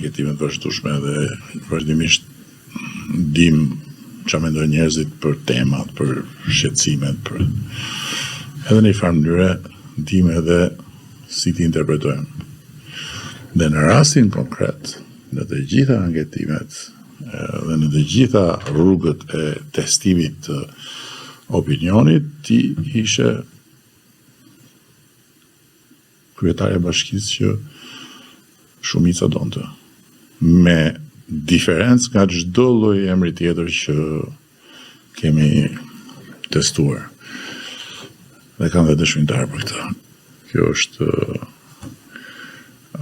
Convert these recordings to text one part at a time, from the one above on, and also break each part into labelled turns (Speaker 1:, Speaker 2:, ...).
Speaker 1: anketimet vazhdueshme dhe vazhdimisht dim çfarë mendojnë njerëzit për temat, për shqetësimet, edhe në një farë mënyre dim edhe si ti interpretojmë. Dhe në rastin konkret, në të gjitha anketimet dhe në të gjitha rrugët e testimit të opinionit, ti ishe kryetare e bashkisë që shumica donte. Me diferencë nga çdo lloj emri tjetër që kemi testuar. Dhe kam dhe dëshmitar për këtë. Kjo është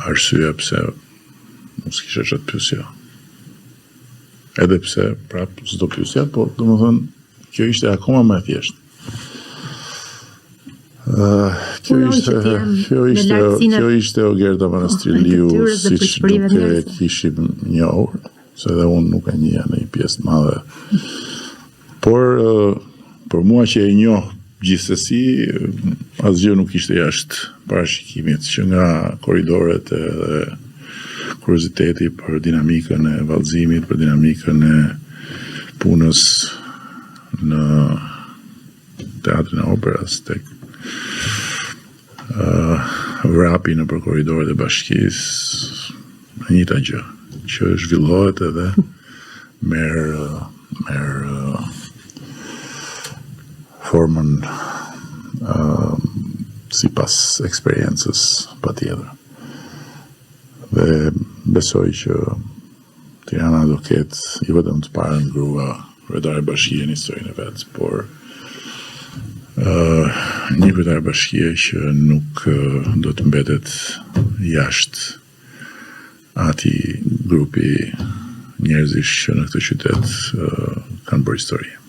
Speaker 1: arsyeja pse mos kisha çat pyesja. Edhe pse prap s'do pyesja, po domethënë kjo ishte akoma më e thjeshtë. Kjo ishte Ogerta Manastriliu, siç nuk e kishim njohur, se edhe unë nuk e njeh në një pjesë të madhe. Por për mua që e njoh gjithsesi, asgjë nuk ishte jashtë parashikimit, që nga korridoret edhe kurioziteti për dinamikën e vallëzimit, për dinamikën e punës në teatrin e operës, tek vrapi në për korridoret e bashkisë, e njëjta gjë, që zhvillohet edhe merr formën sipas eksperiencës patjetër. Dhe besoj që Tirana do ketë jo vetëm të parën grua kryetare bashkie në historinë e vet, por një kryetare bashkie që nuk do të mbetet jashtë atij grupi njerëzish që në këtë qytet kanë bërë histori.